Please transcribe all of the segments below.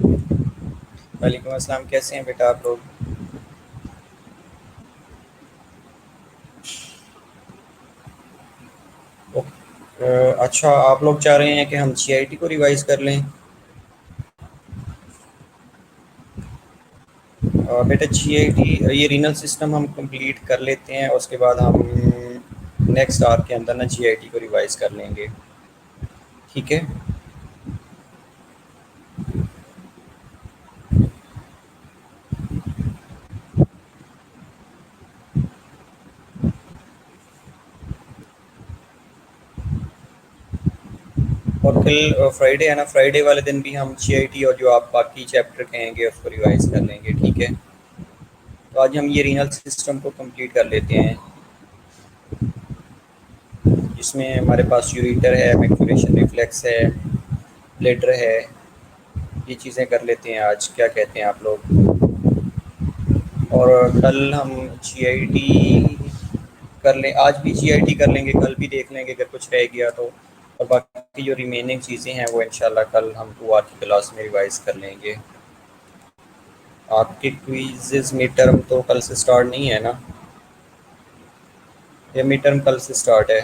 वालेकुम अस्सलाम। कैसे हैं बेटा आप लोग? अच्छा, आप लोग चाह रहे हैं कि हम जीआईटी को रिवाइज कर लें। बेटा जीआईटी ये रीनल सिस्टम हम कंप्लीट कर लेते हैं, उसके बाद हम नेक्स्ट आवर के अंदर ना जीआईटी को रिवाइज कर लेंगे। ठीक है। और कल फ्राइडे है ना, फ्राइडे वाले दिन भी हम जीआईटी और जो आप बाकी चैप्टर कहेंगे उसको रिवाइज कर लेंगे। ठीक है। तो आज हम ये रीनल सिस्टम को कंप्लीट कर लेते हैं, जिसमें हमारे पास यूरेटर है, मैक्यूलेशन रिफ्लेक्स है, ब्लेडर है। ये चीज़ें कर लेते हैं आज, क्या कहते हैं आप लोग? और कल हम जीआईटी कर लें, आज भी जीआईटी कर लेंगे, कल भी देख लेंगे अगर कुछ रह गया तो। और बाकी जो रिमेनिंग चीज़ें हैं वो इंशाल्लाह कल हम 2 आवर की क्लास में रिवाइज कर लेंगे। आपके क्विज़ेस मिड टर्म तो कल से स्टार्ट नहीं है ना? या मिड टर्म कल से स्टार्ट है?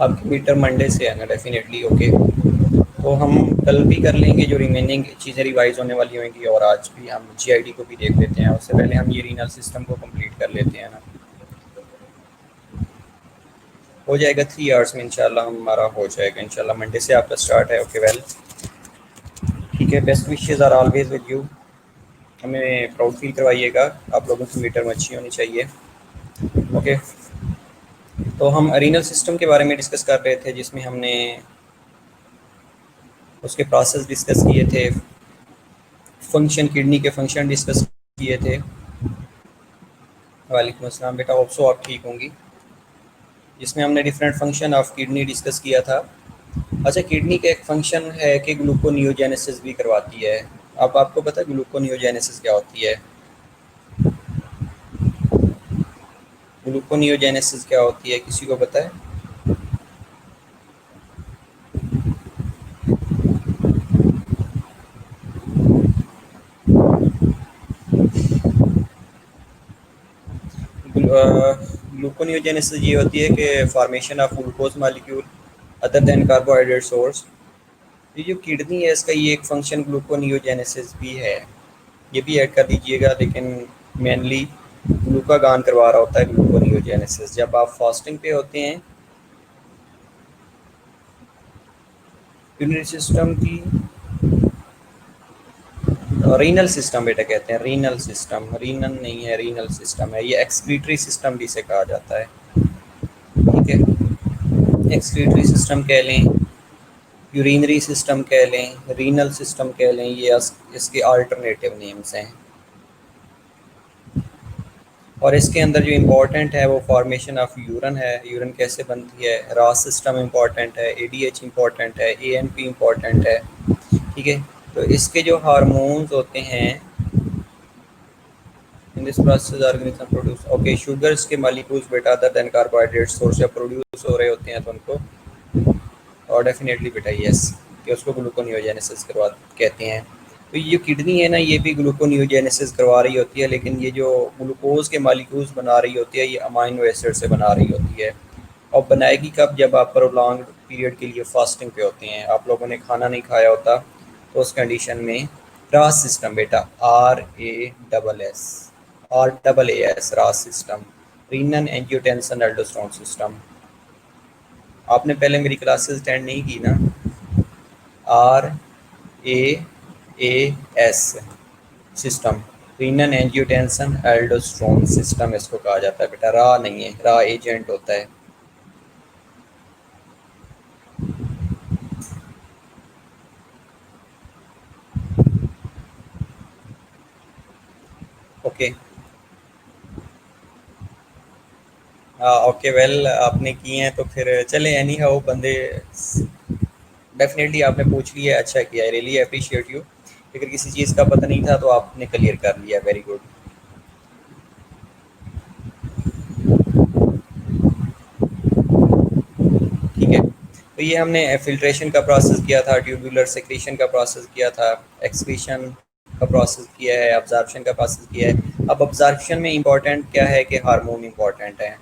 आपकी मिड टर्म मंडे से है ना? Definitely okay. तो हम कल भी कर लेंगे जो रिमेनिंग चीज़ें रिवाइज होने वाली होंगी, और आज भी हम जीआईटी को भी देख लेते हैं। उससे पहले हम ये रीनल सिस्टम को कंप्लीट कर लेते हैं ना। हो जाएगा 3 आवर्स में इंशाल्लाह, हमारा हो जाएगा इंशाल्लाह। मंडे से आपका स्टार्ट है। ओके वेल, ठीक है। Best wishes are always with you. हमें प्राउड फील करवाइएगा, आप लोगों की मीटर में अच्छी होनी चाहिए। ओके। तो हम रीनल सिस्टम के बारे में डिस्कस कर रहे थे, जिसमें हमने उसके प्रोसेस डिस्कस किए थे, फंक्शन, किडनी के फंक्शन डिस्कस किए थे। वालेकुम अस्सलाम बेटा, होप सो आप ठीक होंगी। जिसमें हमने different function of kidney discuss किया था। अच्छा, किडनी का एक फंक्शन है कि ग्लूकोनियोजेनेसिस भी करवाती है। अब आपको पता है ग्लूकोनियोजेनेसिस क्या होती है? ग्लूकोनियोजेनेसिस क्या होती है, किसी को पता है? ग्लूकोनियोजेनेसिस ये होती है कि formation of glucose molecule other than carbohydrate source. ये जो किडनी है इसका ये एक फंक्शन ग्लूकोनियोजेनेसिस भी है, ये भी ऐड कर दीजिएगा। लेकिन मेनली ग्लूकागान करवा रहा होता है ग्लूकोनियोजेनेसिस। जब आप फास्टिंग पे होते हैं, यूरिनरी सिस्टम की रीनल सिस्टम बेटा कहते हैं, रीनल सिस्टम, रीनल नहीं है, रीनल सिस्टम है। ये एक्सक्रीटरी सिस्टम भी इसे कहा जाता है। ठीक है। एक्सक्रीटरी सिस्टम कह लें, यूरिनरी सिस्टम कह लें, रीनल सिस्टम कह लें, ये इसके अल्टरनेटिव नेम्स हैं। और इसके अंदर जो इम्पोर्टेंट है वो फॉर्मेशन ऑफ यूरन है। यूरन कैसे बनती है, रास सिस्टम इम्पॉर्टेंट है, एडीएच इम्पॉर्टेंट है, एएनपी इम्पॉर्टेंट है। ठीक है। तो इसके जो हार्मोन्स होते हैं, in this process organism produce, okay, sugars के मॉलिक्यूल्स बेटा अदर देन कार्बोहाइड्रेट सोर्स से प्रोड्यूस हो रहे होते हैं तो उनको, और डेफिनेटली बेटा यस, कि उसको ग्लूकोनियोजेनेसिस करवा कहते हैं। तो ये जो किडनी है ना, ये भी ग्लूकोनियोजेनेसिस करवा रही होती है, लेकिन ये जो ग्लूकोज के मॉलिक्यूल्स बना रही होती है ये अमाइनो एसिड से बना रही होती है। और बनाएगी कब? जब आप प्रोलॉन्ग पीरियड के लिए फास्टिंग पे होते हैं, आप लोगों ने खाना नहीं खाया होता, तो उस कंडीशन में रास सिस्टम बेटा, RASS RAAS system, renin angiotensin aldosterone system. आपने पहले मेरी क्लासेस अटेंड नहीं की ना? RAAS system, renin angiotensin aldosterone system इसको कहा जाता है बेटा। रा नहीं है, रा एजेंट होता है। ओके। ओके वेल, आपने किए हैं तो फिर चले। एनी हाउ बंदे, डेफिनेटली आपने पूछ लिया, अच्छा किया, आई रियली अप्रिशिएट यू। अगर किसी चीज़ का पता नहीं था तो आपने क्लियर कर लिया, वेरी गुड। ठीक है, तो ये हमने फिल्ट्रेशन का प्रोसेस किया था, ट्यूबुलर सेक्रेशन का प्रोसेस किया था, एक्सक्रीशन का प्रोसेस किया है, अब्जॉर्प्शन का प्रोसेस किया है। अब अब्जॉर्प्शन में इंपॉर्टेंट क्या है कि हार्मोन इंपॉर्टेंट है।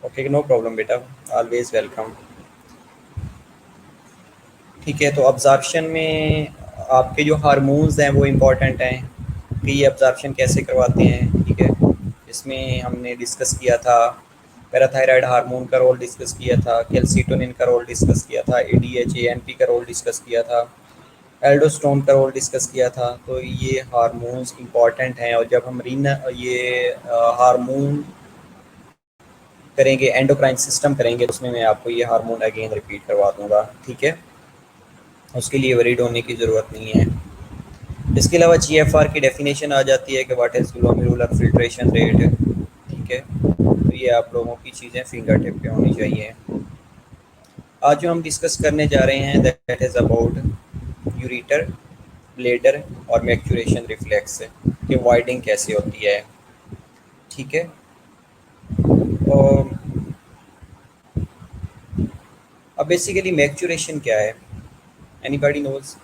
ओके, नो प्रॉब्लम बेटा, ऑलवेज वेलकम। ठीक है, तो अब्जॉर्प्शन में आपके जो हार्मोन्स हैं वो इम्पॉर्टेंट हैं कि ये अब्जॉर्प्शन कैसे करवाते हैं। ठीक है, इसमें हमने डिस्कस किया था, पैराथायराइड हार्मोन का रोल डिस्कस किया था, कैल्सीटोनिन का रोल डिस्कस किया था, एडीएचए का रोल डिस्कस किया था, एल्डोस्टोन का रोल डिस्कस किया था। तो ये हार्मोन्स इंपॉर्टेंट हैं, और जब हम रीन ये हार्मोन करेंगे, एंडोक्राइन सिस्टम करेंगे, तो उसमें मैं आपको ये हार्मोन अगेन रिपीट करवा दूंगा। ठीक है, उसके लिए वरीड होने की ज़रूरत नहीं है। इसके अलावा जीएफआर की डेफिनेशन आ जाती है कि what is glomerular filtration rate. ठीक है, तो ये आप लोगों की चीज़ें फिंगर टिप पे होनी चाहिए। आज जो हम डिस्कस करने जा रहे हैं that is about ureter, bladder और मैक्चुरेशन रिफ्लेक्स कि वाइडिंग कैसे होती है। ठीक है, और अब बेसिकली मैक्चुरेशन क्या है, एनीबॉडी नोज?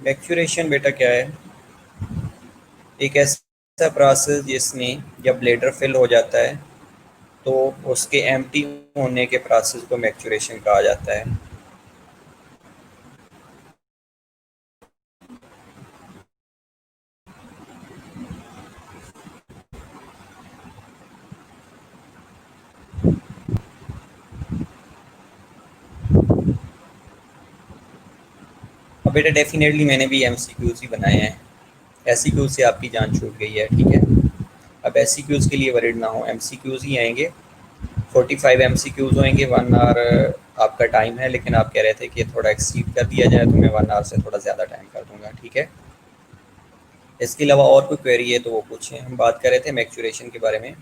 मैक्चुरेशन बेटा क्या है? एक ऐसा प्रोसेस जिसमें जब ब्लेडर फिल हो जाता है तो उसके एम्प्टी होने के प्रोसेस को मैक्चुरेशन कहा जाता है। अब बेटा डेफिनेटली मैंने भी एमसीक्यूज ही बनाए हैं, एससीक्यूज से आपकी जान छूट गई है। ठीक है, अब एससीक्यूज के लिए वरीड ना हो, एमसीक्यूज ही आएंगे। 45 एमसीक्यूज होंगे, 1 आवर आपका टाइम है, लेकिन आप कह रहे थे कि थोड़ा एक्सीड कर दिया जाए तो मैं 1 आवर से थोड़ा ज़्यादा टाइम कर दूंगा। ठीक है, इसके अलावा और कोई क्वेरी है तो वो पूछें। हम बात कर रहे थे मैक्चुरेशन के बारे में।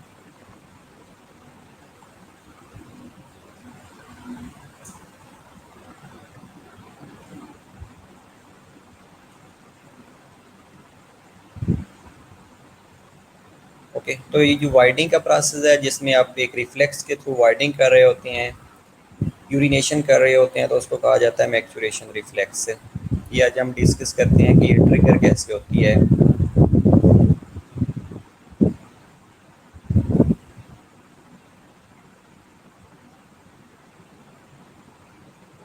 ओके, तो ये जो वाइडिंग का प्रोसेस है जिसमें आप एक रिफ्लेक्स के थ्रू वाइडिंग कर रहे होते हैं, यूरिनेशन कर रहे होते हैं, तो उसको कहा जाता है मैक्चुरेशन रिफ्लेक्स। ये आज हम डिस्कस करते हैं कि ये ट्रिगर कैसे होती है।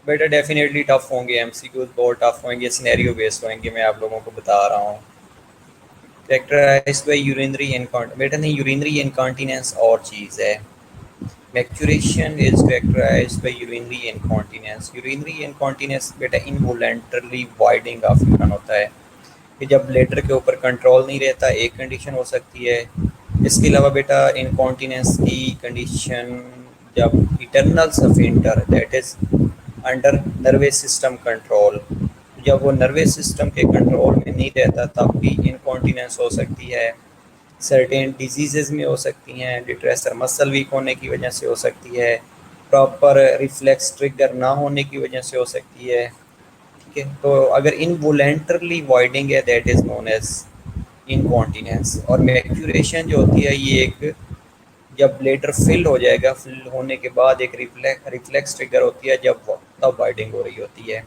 बेटा डेफिनेटली टफ होंगे, एमसीक्यूज बहुत टफ होंगे, सिनेरियो बेस्ड होंगे, मैं आप लोगों को बता रहा हूँ। कैरेक्टराइज्ड बाय यूरिनरी इनकॉन्टिनेंस, बेटा नहीं, यूरिनरी इनकॉन्टिनेंस और चीज़ है। Micturition is characterized by urinary incontinence. Urinary incontinence बेटा इनवॉलेंटरली वाइडिंग ऑफ यूरिन होता है कि जब ब्लैडर के ऊपर कंट्रोल नहीं रहता, एक कंडीशन हो सकती है। इसके अलावा बेटा इनकॉन्टिनेंस की कंडीशन जब internal sphincter that is under nervous system control, जब वो नर्वस सिस्टम के कंट्रोल में नहीं रहता तब भी इनकॉन्टिनेंस हो सकती है। सर्टेन डिजीज़ में हो सकती हैं, डिट्रेसर मसल वीक होने की वजह से हो सकती है, प्रॉपर रिफ्लेक्स ट्रिगर ना होने की वजह से हो सकती है। ठीक है, तो अगर इनवॉलेंटरली वॉइडिंग है that is known as incontinence. और मैक्चुरेशन जो होती है ये एक, जब ब्लेडर फिल हो जाएगा, फिल होने के बाद एक रिफ्लेक्स ट्रिगर होती है जब तब वॉइडिंग हो रही होती है।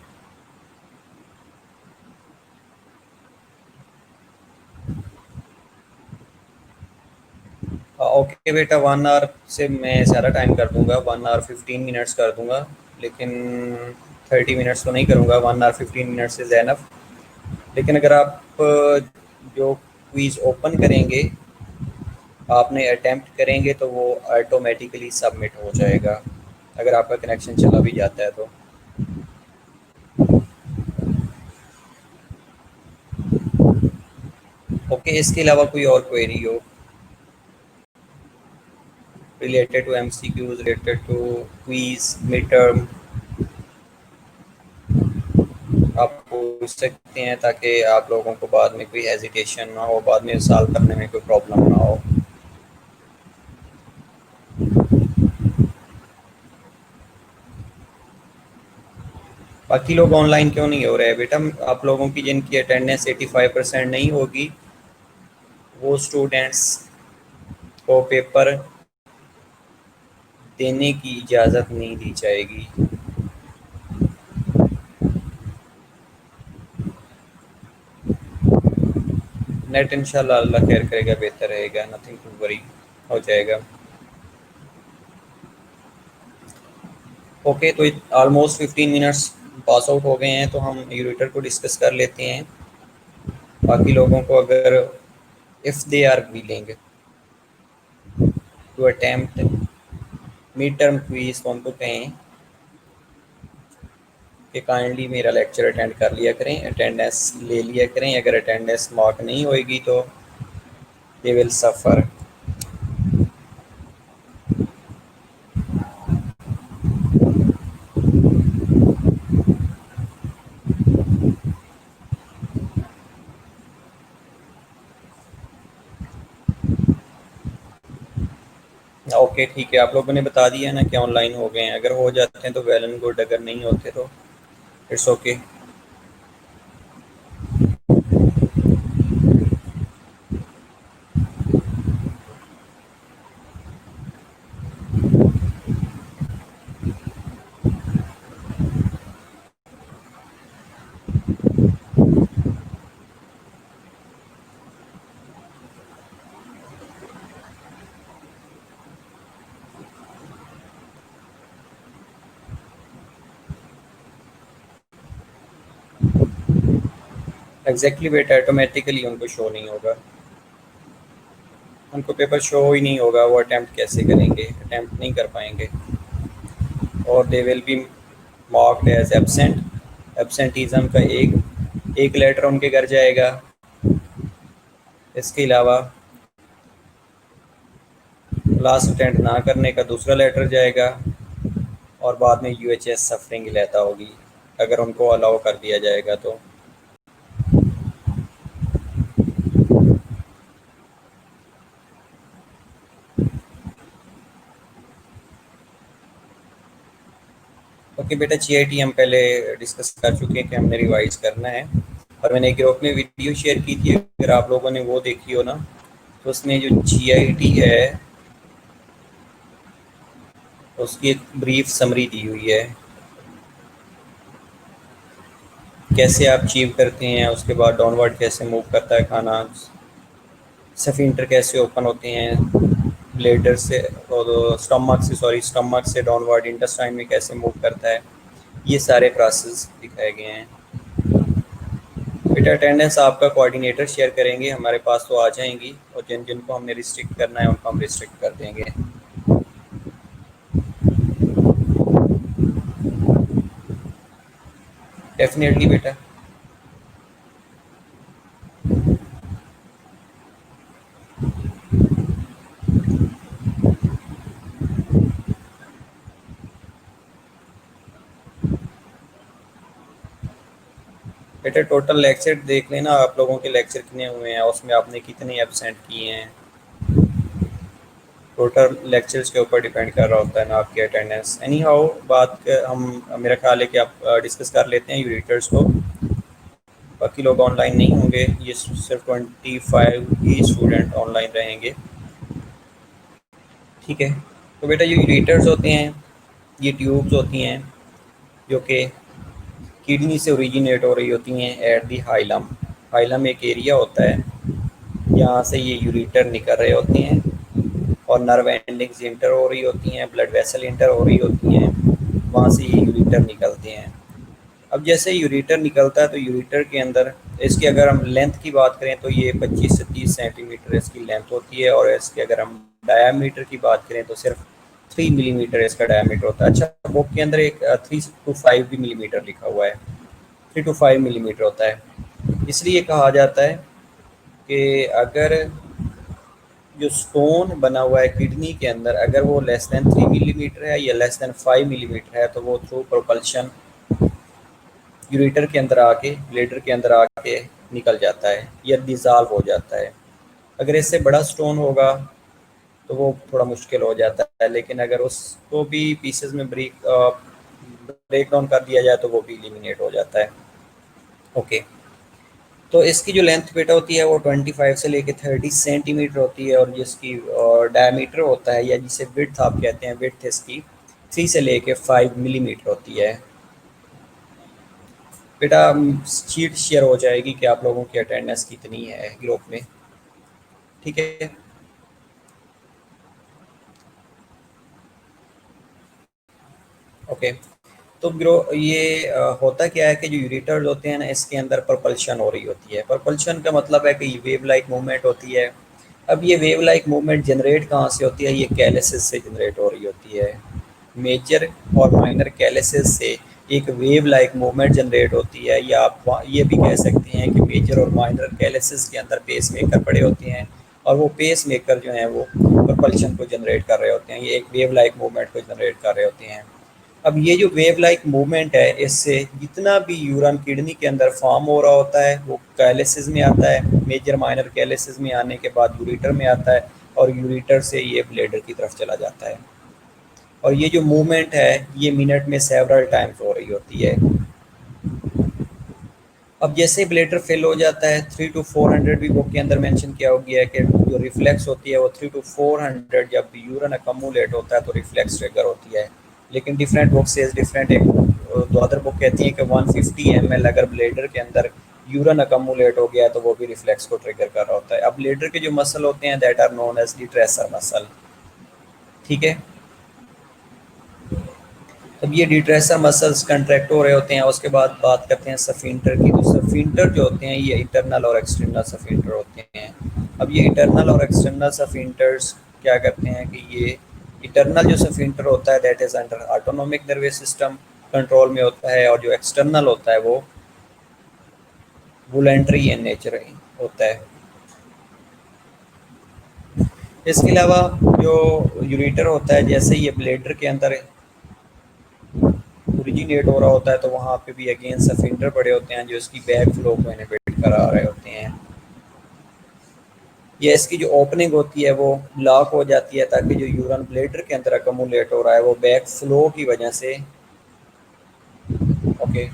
ओके बेटा, 1 आवर से मैं ज़्यादा टाइम कर दूंगा, 1 आवर 15 मिनट्स कर दूंगा, लेकिन 30 मिनट्स तो नहीं करूँगा, 1 आवर 15 मिनट्स इज़ एनफ। लेकिन अगर आप जो क्विज़ ओपन करेंगे, आपने अटैम्प्ट करेंगे तो वो ऑटोमेटिकली सबमिट हो जाएगा अगर आपका कनेक्शन चला भी जाता है तो। ओके, इसके अलावा कोई और क्वेरी हो related to MCQs, related to quiz, mid term? आप पूछ सकते हैं ताकि आप लोगों को बाद में कोई हेजिटेशन ना हो, बाद में सॉल्व करने में कोई प्रॉब्लम ना हो। बाकी लोग ऑनलाइन क्यों नहीं हो रहे हैं बेटा? आप लोगों की जिनकी अटेंडेंस 85% नहीं होगी, वो स्टूडेंट्स को पेपर देने की इजाज़त नहीं दी जाएगी। नेट इंशाल्लाह अल्लाह खैर करेगा, बेहतर रहेगा, नथिंग टू वरी, हो जाएगा। ओके, तो ऑलमोस्ट 15 मिनट्स पास आउट हो गए हैं, तो हम यूरेटर को डिस्कस कर लेते हैं। बाकी लोगों को अगर if they are willing to attempt mid term quiz, तो उनको कहें कि काइंडली मेरा लेक्चर अटेंड कर लिया करें, अटेंडेंस ले लिया करें। अगर अटेंडेंस मार्क नहीं होएगी तो दे विल सफ़र। ओके ठीक है, आप लोगों ने बता दिया ना कि ऑनलाइन हो गए हैं। अगर हो जाते हैं तो वेल एंड गुड, अगर नहीं होते तो इट्स ओके। एग्जैक्टली बेटा, ऑटोमेटिकली उनको शो नहीं होगा, उनको पेपर शो ही नहीं होगा, वो अटैम्प्ट कैसे करेंगे? अटैम्प्ट नहीं कर पाएंगे, और they will be marked as absent. Absenteeism का एक एक लेटर उनके घर जाएगा। इसके अलावा क्लास अटेंड ना करने का दूसरा लेटर जाएगा, और बाद में यूएचएस सफरिंग लेता होगी अगर उनको अलाउ कर दिया जाएगा तो। ओके बेटा, जीआईटी हम पहले डिस्कस कर चुके हैं कि हमने रिवाइज करना है, और मैंने एक ग्रुप में वीडियो शेयर की थी, अगर आप लोगों ने वो देखी हो ना, तो उसमें जो जीआईटी है उसकी एक ब्रीफ समरी दी हुई है, कैसे आप अचीव करते हैं, उसके बाद डाउनवर्ड कैसे मूव करता है खाना, सफिंटर कैसे ओपन होते हैं ब्लेडर से, और स्टमक से डाउनवर्ड इंटेस्टाइन में कैसे मूव करता है, ये सारे प्रोसेस दिखाए गए हैं। बेटा अटेंडेंस आपका कोऑर्डिनेटर शेयर करेंगे, हमारे पास तो आ जाएंगी, और जिन जिनको हमने रिस्ट्रिक्ट करना है उनको हम रिस्ट्रिक्ट कर देंगे। डेफिनेटली बेटा। बेटा टोटल लेक्चर देख लेना, आप लोगों के लेक्चर कितने हुए हैं, उसमें आपने कितने एब्सेंट किए हैं। टोटल लेक्चर्स के ऊपर डिपेंड कर रहा होता है ना आपकी अटेंडेंस। एनी हाउ हम मेरा ख्याल है कि आप डिस्कस कर लेते हैं यूनिटर्स को। बाकी लोग ऑनलाइन नहीं होंगे, ये सिर्फ 25 ही स्टूडेंट ऑनलाइन रहेंगे, ठीक है। तो बेटा ये यूनिटर्स होते हैं, ये ट्यूब्स होती हैं जो कि किडनी से ओरिजिनेट हो रही होती हैं एट दी हाइलम। हाइलम एक एरिया होता है, यहाँ से ये यूरिटर निकल रहे होते हैं, और नर्व एंडिंग्स इंटर हो रही होती हैं, ब्लड वेसल इंटर हो रही होती हैं, वहाँ से ये यूरिटर निकलते हैं। अब जैसे यूरिटर निकलता है तो यूरिटर के अंदर इसकी अगर हम लेंथ की बात करें तो ये 25 से 30 सेंटीमीटर इसकी लेंथ होती है, और इसके अगर हम डायामीटर की बात करें तो सिर्फ 3 मिलीमीटर इसका डायामीटर होता है। अच्छा, बुक के अंदर एक 3 to 5 भी मिलीमीटर लिखा हुआ है, 3 to 5 मिलीमीटर होता है। इसलिए कहा जाता है कि अगर जो स्टोन बना हुआ है किडनी के अंदर, अगर वो लेस देन 3 मिलीमीटर है या लेस देन 5 मिलीमीटर है, तो वो थ्रू प्रोपल्शन यूरेटर के अंदर आके, ब्लेडर के अंदर आके निकल जाता है या डिज़ॉल्व हो जाता है। अगर इससे बड़ा स्टोन होगा तो वो थोड़ा मुश्किल हो जाता है, लेकिन अगर उसको भी पीसेस में ब्रेक डाउन कर दिया जाए तो वो भी एलिमिनेट हो जाता है। ओके, तो इसकी जो लेंथ बेटा होती है वो 25 से लेके 30 सेंटीमीटर होती है, और जिसकी डायमीटर होता है या जिसे विड्थ आप कहते हैं, विड्थ इसकी 3 से लेके 5 मिलीमीटर होती है। बेटा शीट शेयर हो जाएगी कि आप लोगों की अटेंडेंस कितनी है ग्रुप में, ठीक है। ओके, तो ग्रो ये होता क्या है कि जो यूरेटर्स होते हैं ना, इसके अंदर propulsion हो रही होती है। propulsion का मतलब है कि वेव लाइक मूवमेंट होती है। अब ये वेव लाइक मूवमेंट जनरेट कहाँ से होती है? ये कैलिसिस से जनरेट हो रही होती है। मेजर और माइनर कैलिसिस से एक वेव लाइक मूवमेंट जनरेट होती है, या आप ये भी कह सकते हैं कि मेजर और माइनर कैलिसिस के अंदर पेस मेकर पड़े होते हैं, और वो पेस मेकर जो हैं वो propulsion को जनरेट कर रहे होते हैं, ये एक वेव लाइक मूवमेंट को जनरेट कर रहे होते हैं। अब ये जो वेव लाइक मूवमेंट है, इससे जितना भी यूरन किडनी के अंदर फॉर्म हो रहा होता है वो कैलिसिस में आता है। मेजर माइनर कैलिसिस में आने के बाद यूरेटर में आता है, और यूरेटर से ये ब्लेडर की तरफ चला जाता है। और ये जो मूवमेंट है ये मिनट में सेवरल टाइम्स हो रही होती है। अब जैसे ब्लेडर फिल हो जाता है, 3 to 400 भी बुक के अंदर मेंशन किया हो गया है कि जो रिफ्लेक्स होती है वो 3 to 400, जब यूरन अकमुलेट होता है तो रिफ्लेक्स ट्रिगर होती है। लेकिन डिफरेंट बुक से डिफरेंट, एक दो अदर बुक कहती है कि 150 ml अगर ब्लेडर के अंदर यूरन अकमुलेट हो गया है तो वो भी रिफ्लेक्स को ट्रिगर कर रहा होता है। अब ब्लेडर के जो मसल होते हैं that are known as detrusor muscle, ठीक है। अब ये डिट्रेसर मसल्स कंट्रैक्ट हो रहे होते हैं। उसके बाद बात करते हैं सफिंटर की। तो सफिंटर जो होते हैं ये इंटरनल और एक्सटर्नल सफिंटर होते हैं। अब ये इंटरनल और एक्सटर्नल सफिंटर्स क्या करते हैं कि ये इंटरनल जो सफिंटर होता है that is under autonomic nervous system control में होता है, और जो एक्सटर्नल होता है वो वॉलंटरी इन नेचर होता है। इसके अलावा जो यूरेटर होता है, जैसे ये ब्लेडर के अंदर ओरिजिनेट हो रहा होता है तो वहाँ पे भी अगेन सफिंटर पड़े होते हैं जो इसकी बैक फ्लो को इनहिबिट करा रहे होते हैं। ये इसकी जो ओपनिंग होती है वो लॉक हो जाती है, ताकि जो यूरन ब्लेडर के अंदर अकमुलेट हो रहा है वो बैक फ्लो की वजह से, ओके,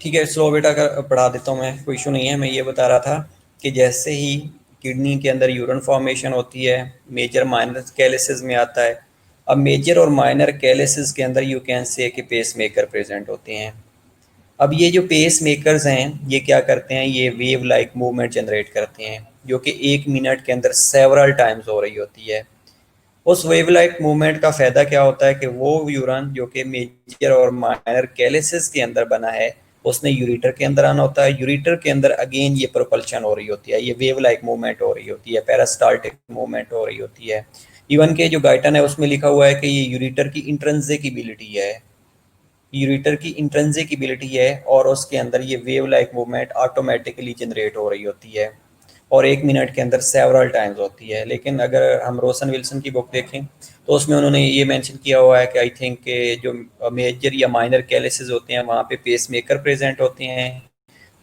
ठीक है। स्लो बेटा कर पढ़ा देता हूँ मैं, कोई इशू नहीं है। मैं ये बता रहा था कि जैसे ही किडनी के अंदर यूरन फॉर्मेशन होती है, मेजर माइनर कैलिसिस में आता है। अब मेजर और माइनर कैलिसिस के अंदर यू कैन से कि पेस मेकर प्रेजेंट होते हैं। अब ये जो पेस मेकर्स हैं ये क्या करते हैं? ये वेव लाइक मूवमेंट जनरेट करते हैं, जो कि 1 मिनट के अंदर सेवरल टाइम्स हो रही होती है। उस वेव लाइक मूवमेंट का फ़ायदा क्या होता है कि वो यूरन जो कि मेजर और माइनर कैलिसिस के अंदर बना है, उसने यूरेटर के अंदर आना होता है। यूरेटर के अंदर अगेन ये प्रोपल्शन हो रही होती है, ये वेव लाइक मूवमेंट हो रही होती है, पेरास्टाल्टिक मूवमेंट हो रही होती है। इवन के जो गाइटन है उसमें लिखा हुआ है कि ये यूरेटर की इंट्रिंसिक है, यूरेटर की इंट्रिंसिक एबिलिटी है, और उसके अंदर ये wave like movement automatically generate हो रही होती है, और 1 मिनट के अंदर सेवरल टाइम्स होती है। लेकिन अगर हम रोसन विल्सन की बुक देखें तो उसमें उन्होंने ये मेंशन किया हुआ है कि आई थिंक के जो मेजर या माइनर कैलिसिस होते हैं वहाँ पे पेस मेकर प्रेजेंट होते हैं,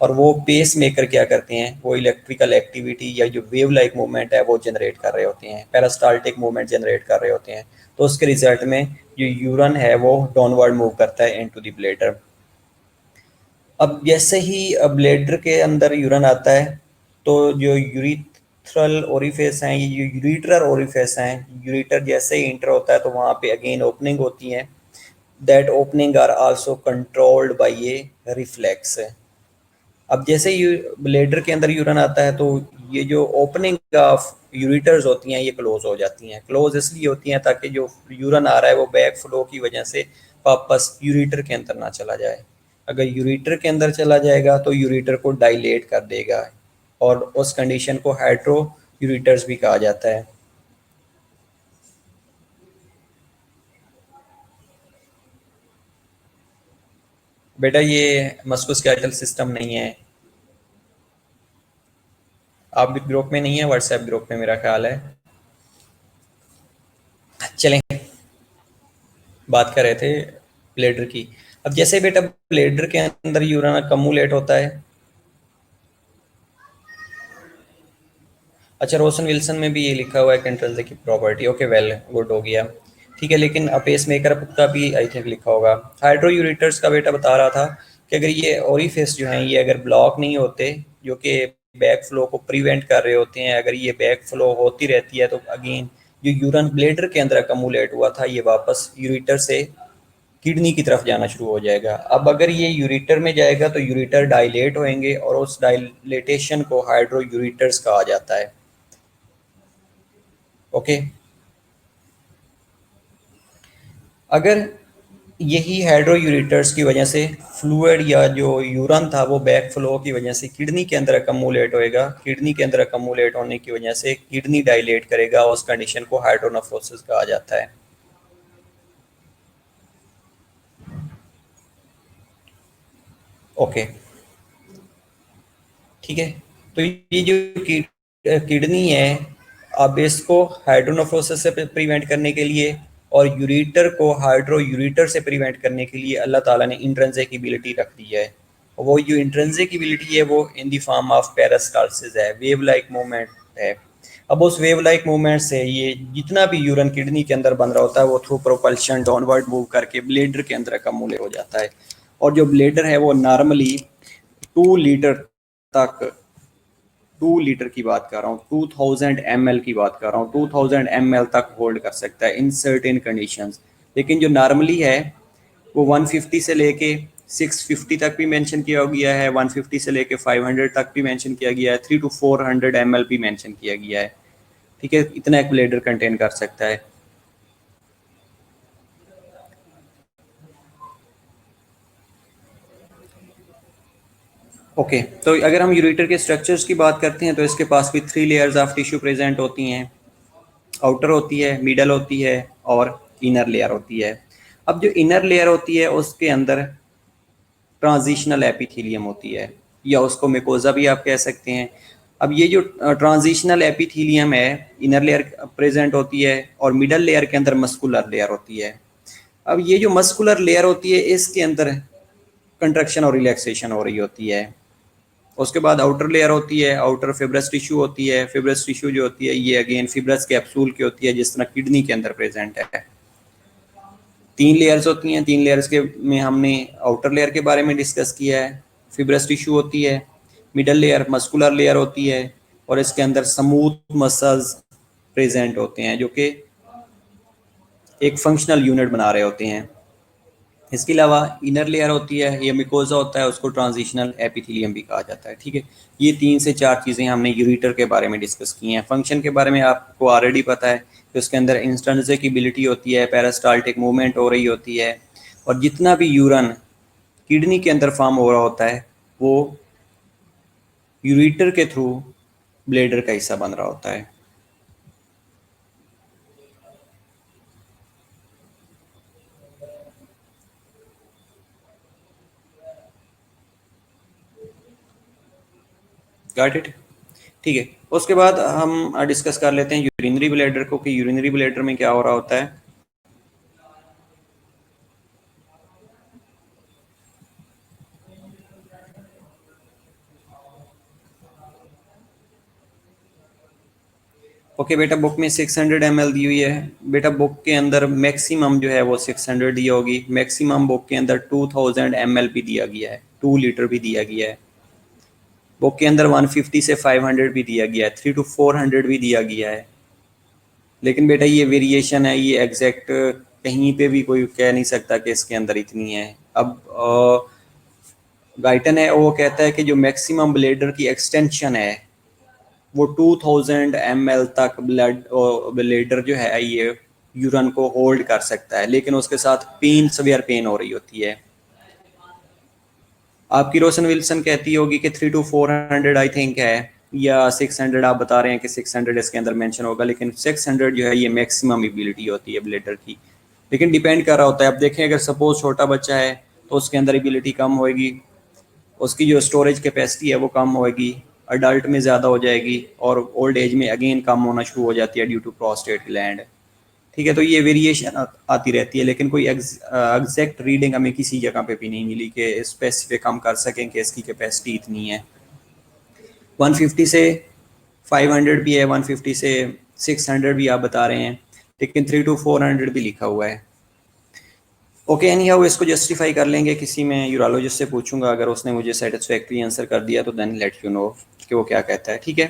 और वो पेस मेकर क्या करते हैं? वो इलेक्ट्रिकल एक्टिविटी या जो वेव लाइक मूवमेंट है वो जनरेट कर रहे होते हैं, पेरास्टाल्टिक मूवमेंट जनरेट कर रहे होते हैं। तो उसके रिजल्ट में जो यूरन है वो डाउनवर्ड मूव करता है इनटू द ब्लेडर। अब जैसे ही ब्लेडर के अंदर यूरन आता है तो जो यूरिथ्रल ओरिफेस हैं, ये जो यूरिट्रल ओरिफेस हैं, यूरिटर जैसे ही इंटर होता है तो वहाँ पे अगेन ओपनिंग होती हैं। That opening are also controlled by a reflex. अब जैसे ही ब्लेडर के अंदर यूरन आता है तो ये जो ओपनिंग ऑफ यूरिटर्स होती हैं ये क्लोज हो जाती हैं। क्लोज इसलिए होती हैं ताकि जो यूरन आ रहा है वो बैक फ्लो की वजह से वापस यूरिटर के अंदर ना चला जाए। अगर यूरिटर के अंदर चला जाएगा तो यूरिटर को डायलेट कर देगा, और उस कंडीशन को हाइड्रो यूरिटर्स भी कहा जाता है। बेटा ये मस्कुलस्केलेटल सिस्टम नहीं है। आप भी ग्रुप में नहीं है, व्हाट्सएप ग्रुप में मेरा ख्याल है। चलें, बात कर रहे थे ब्लेडर की। अब जैसे बेटा ब्लेडर के अंदर यूरिन अकमुलेट होता है, अच्छा रोसन विल्सन में भी ये लिखा हुआ है कि intrinsic property, okay well good हो गया, ठीक है। लेकिन पेस मेकर का भी आई थिंक लिखा होगा। हाइड्रोयूरेटर्स का बेटा बता रहा था कि अगर ये ओरिफिस जो हैं ये अगर ब्लॉक नहीं होते, जो कि बैक फ्लो को प्रिवेंट कर रहे होते हैं, अगर ये बैक फ्लो होती रहती है तो अगेन जो यूरिन ब्लेडर के अंदर अकमुलेट हुआ था ये वापस यूरेटर से किडनी की तरफ जाना शुरू हो जाएगा। अब अगर ये यूरेटर में जाएगा तो यूरेटर डायलेट होंगे और उस डायलेटेशन को हाइड्रोयूरेटर्स कहा जाता है, ओके। अगर यही हाइड्रोयूरेटर्स की वजह से फ्लूइड या जो यूरन था वो बैक फ्लो की वजह से किडनी के अंदर अकमुलेट होएगा, किडनी के अंदर अकमुलेट होने की वजह से किडनी डायलेट करेगा, उस कंडीशन को हाइड्रोनेफ्रोसिस कहा जाता है, ओके ठीक है। तो ये जो किडनी है, अब इसको हाइड्रोनेफ्रोसिस से प्रिवेंट करने के लिए और यूरेटर को हाइड्रोयूरेटर से प्रिवेंट करने के लिए अल्लाह ताला ने इंट्रिंसिक एबिलिटी रख दी है। वो जो इंट्रिंसिक एबिलिटी है वो in the form of peristalsis है, वेव लाइक मूवमेंट है। अब उस वेव लाइक मूवमेंट से ये जितना भी यूरन किडनी के अंदर बन रहा होता है वो थ्रू प्रोपल्शन डाउनवर्ड मूव करके ब्लेडर के अंदर अकमुलेट हो जाता है। और जो ब्लेडर है वो नॉर्मली 2 लीटर तक, 2 लीटर की बात कर रहा हूँ, 2000 ml की बात कर रहा हूँ, 2000 ml तक होल्ड कर सकता है इन सर्टेन कंडीशंस। लेकिन जो नॉर्मली है वो 150 से लेके 650 तक भी मेंशन किया गया है, 150 से लेके 500 तक भी मेंशन किया गया है, 3 to 400 ml भी मेंशन किया गया है, ठीक है। इतना एक ब्लेडर कंटेन कर सकता है। ओके तो अगर हम यूरेटर के स्ट्रक्चर्स की बात करते हैं तो इसके पास भी 3 लेयर्स ऑफ टिश्यू प्रेजेंट होती हैं, आउटर होती है, मिडल होती है और इनर लेयर होती है। अब जो इनर लेयर होती है उसके अंदर ट्रांजिशनल एपिथेलियम होती है, या उसको मिकोजा भी आप कह सकते हैं। अब ये जो ट्रांजिशनल एपिथेलियम है, इनर लेयर प्रेजेंट होती है और मिडल लेयर के अंदर मस्कुलर लेयर होती है। अब ये जो मस्कुलर लेयर होती है इसके अंदर कंट्रक्शन और रिलैक्सेशन हो रही होती है। उसके बाद आउटर लेयर होती है, आउटर फिब्रस टिश्यू होती है, फिब्रस टिश्यू जो होती है ये अगेन फिब्रस कैप्सूल की होती है जिस तरह किडनी के अंदर प्रेजेंट है। 3 लेयर्स होती हैं, 3 लेयर्स के में हमने आउटर लेयर के बारे में डिस्कस किया है, फिब्रस टिश्यू होती है, मिडल लेयर मस्कुलर लेयर होती है और इसके अंदर स्मूथ मसल्स प्रेजेंट होते हैं जो कि एक फंक्शनल यूनिट बना रहे होते हैं। इसके अलावा इनर लेयर होती है, ये मिकोजा होता है, उसको ट्रांजिशनल एपिथेलियम भी कहा जाता है, ठीक है। ये 3 से 4 चीज़ें हमने यूरेटर के बारे में डिस्कस की हैं। फंक्शन के बारे में आपको ऑलरेडी पता है कि उसके अंदर इंस्ट्रिंसिक एबिलिटी होती है, पेरिस्टाल्टिक मूवमेंट हो रही होती है और जितना भी यूरन किडनी के अंदर फॉर्म हो रहा होता है वो यूरेटर के थ्रू ब्लेडर का हिस्सा बन रहा होता है। गॉट इट, ठीक है। उसके बाद हम डिस्कस कर लेते हैं यूरिनरी ब्लैडर को कि यूरिनरी ब्लैडर में क्या हो रहा होता है। ओके बेटा बुक में 600 ml दी हुई है। बेटा बुक के अंदर मैक्सिमम जो है वो 600 दी होगी, मैक्सिमम बुक के अंदर 2000 ml भी दिया गया है, 2 लीटर भी दिया गया है। बुक के अंदर 150 से 500 भी दिया गया है, 3 to 400 भी दिया गया है। लेकिन बेटा ये वेरिएशन है, ये एग्जैक्ट कहीं पे भी कोई कह नहीं सकता कि इसके अंदर इतनी है। अब गाइटन है वो कहता है कि जो मैक्सिमम ब्लेडर की एक्सटेंशन है वो 2000 ml तक ब्लेडर जो है ये यूरन को होल्ड कर सकता है, लेकिन उसके साथ पेन, सवियर पेन हो रही होती है। आपकी रोशन विल्सन कहती होगी कि 3 to 400 आई थिंक है, या 600 आप बता रहे हैं कि 600 इसके अंदर मेंशन होगा, लेकिन 600 जो है ये मैक्सिमम एबिलिटी होती है ब्लेडर की। लेकिन डिपेंड कर रहा होता है। अब देखें अगर सपोज छोटा बच्चा है तो उसके अंदर एबिलिटी कम होएगी, उसकी जो स्टोरेज कैपेसिटी है वो कम होएगी, अडल्ट में ज़्यादा हो जाएगी और ओल्ड एज में अगेन कम होना शुरू हो जाती है ड्यू टू प्रोस्टेट ग्लैंड। ठीक है। तो ये वेरिएशन आती रहती है, लेकिन कोई एग्जैक्ट रीडिंग हमें किसी जगह पे भी नहीं मिली कि स्पेसिफिक हम कर सकें कि इसकी कैपेसिटी इतनी है। 150 से 500 भी है, 150 से 600 भी आप बता रहे हैं, लेकिन 3 to 400 भी लिखा हुआ है। ओके, एनी हाउ इसको जस्टिफाई कर लेंगे, किसी में यूरोलॉजिस्ट से पूछूंगा, अगर उसने मुझे सेटिस्फैक्ट्री आंसर कर दिया तो देन लेट यू नो कि वो क्या कहता है। ठीक है।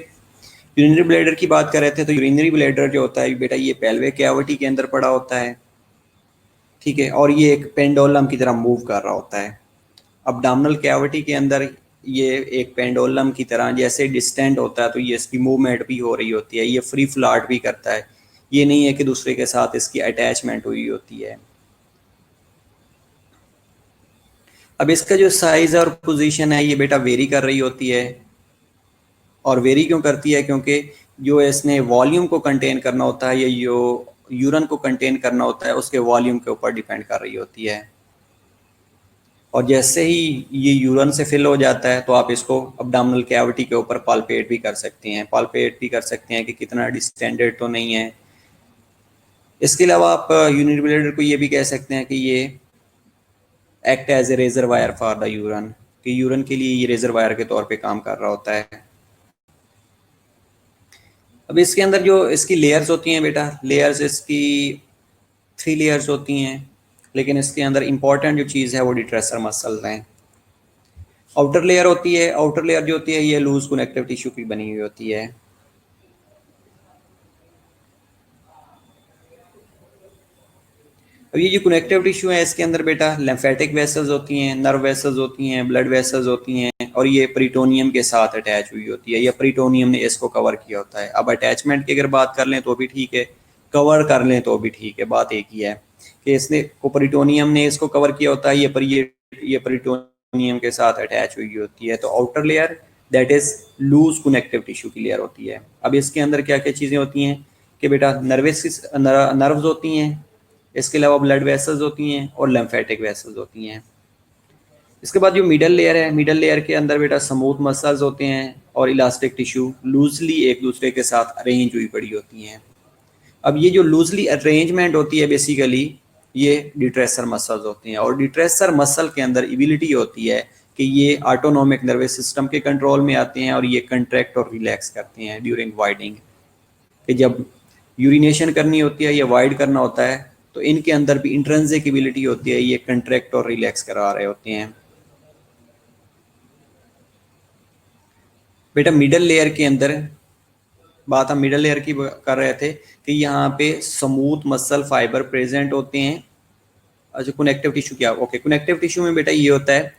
यूरिनरी ब्लैडर की बात कर रहे थे, तो यूरिनरी ब्लैडर जो होता है बेटा, ये पेल्विक कैविटी के अंदर पड़ा होता है। ठीक है। और ये एक पेंडोलम की तरह मूव कर रहा होता है अबडामनल कैविटी के अंदर। ये एक पेंडोलम की तरह जैसे डिस्टेंट होता है, तो ये इसकी मूवमेंट भी हो रही होती है, ये फ्री फ्लाट भी करता है, ये नहीं है कि दूसरे के साथ इसकी अटैचमेंट हुई होती है। अब इसका जो साइज और पोजीशन है ये बेटा वेरी कर रही होती है। और वेरी क्यों करती है? क्योंकि जो इसने वॉल्यूम को कंटेन करना होता है, या जो यूरन को कंटेन करना होता है, उसके वॉल्यूम के ऊपर डिपेंड कर रही होती है। और जैसे ही ये यूरन से फिल हो जाता है, तो आप इसको अब्डोमिनल कैविटी के ऊपर पाल्पेट भी कर सकते हैं, पाल्पेट भी कर सकते हैं कि कितना डिस्टेंडेड तो नहीं है। इसके अलावा आप यूरिनरी ब्लैडर को ये भी कह सकते हैं कि ये act as a reservoir for the urine, कि यूरन के लिए ये रेजरवायर के तौर पे काम कर रहा होता है। अब इसके अंदर जो इसकी लेयर्स होती हैं बेटा, लेयर्स इसकी 3 लेयर्स होती हैं, लेकिन इसके अंदर इंपॉर्टेंट जो चीज़ है वो डिट्रेसर मसल हैं। आउटर लेयर होती है, आउटर लेयर जो होती है ये लूज कनेक्टिव टिश्यू की बनी हुई होती है। अब ये जो कनेक्टिव टिश्यू है इसके अंदर बेटा लिम्फेटिक वेसल्स होती हैं, नर्व वेसल्स होती हैं, ब्लड वेसल्स होती हैं, और ये प्रीटोनियम के साथ अटैच हुई होती है, या प्रीटोनियम ने इसको कवर किया होता है। अब अटैचमेंट की अगर बात कर लें तो भी ठीक है, कवर कर लें तो भी ठीक है, बात एक ही है कि इसने को प्रीटोनियम ने इसको कवर किया होता है, ये प्रीटोनियम के साथ अटैच हुई होती है। तो outer layer that is loose connective tissue की लेयर होती है। अब इसके अंदर क्या क्या चीज़ें होती हैं कि बेटा नर्व्स होती हैं, इसके अलावा ब्लड वेसल्स होती हैं, और लिम्फेटिक वेसल्स होती हैं। इसके बाद जो मिडल लेयर है, मिडल लेयर के अंदर बेटा स्मूथ मसल्स होते हैं और इलास्टिक टिश्यू लूजली एक दूसरे के साथ अरेंज हुई पड़ी होती हैं। अब ये जो लूजली अरेंजमेंट होती है बेसिकली ये डिट्रेसर मसल्स होती हैं, और डिट्रेसर मसल के अंदर एबिलिटी होती है कि ये ऑटोनोमिक नर्वस सिस्टम के कंट्रोल में आते हैं, और ये कंट्रैक्ट और रिलैक्स करते हैं ड्यूरिंग वाइडिंग। कि जब यूरिनेशन करनी होती है या वाइड करना होता है, तो इनके अंदर भी इंट्रिंसिक एबिलिटी होती है, ये कंट्रैक्ट और रिलैक्स करा रहे होते हैं। बेटा मिडल लेयर के अंदर बात हम मिडल लेयर की कर रहे थे कि यहाँ पे स्मूथ मसल फाइबर प्रेजेंट होते हैं। अच्छा, कनेक्टिव टिश्यू क्या? ओके, कनेक्टिव टिश्यू में बेटा ये होता है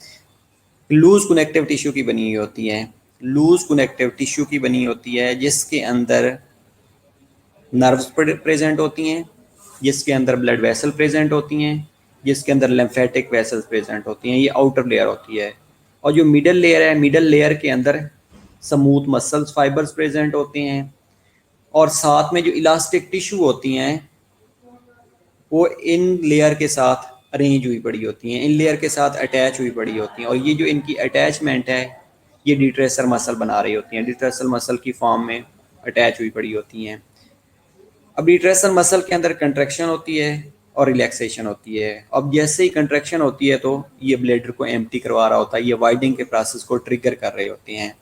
लूज कनेक्टिव टिश्यू की बनी हुई होती है, लूज कनेक्टिव टिश्यू की बनी होती है, जिसके अंदर नर्व्स प्रेजेंट होती हैं, जिसके अंदर ब्लड वेसल प्रेजेंट होती हैं, जिसके अंदर लिम्फेटिक वेसल्स प्रेजेंट होती हैं। ये आउटर लेयर होती है। और जो मिडल लेयर है, मिडल लेयर के अंदर स्मूथ मसल्स फाइबर्स प्रेजेंट होते हैं, और साथ में जो इलास्टिक टिश्यू होती हैं वो इन लेयर के साथ अरेंज हुई पड़ी होती हैं, इन लेयर के साथ अटैच हुई पड़ी होती हैं। और ये जो इनकी अटैचमेंट है ये डिट्रेसर मसल बना रही होती हैं, डिट्रेसर मसल की फॉर्म में अटैच हुई पड़ी होती हैं। अब डिट्रेसर मसल के अंदर कंट्रैक्शन होती है और रिलैक्सेशन होती है। अब जैसे ही कंट्रैक्शन होती है तो ये ब्लैडर को एम्प्टी करवा रहा होता है, ये वाइडिंग के प्रोसेस को ट्रिगर कर रहे होते हैं।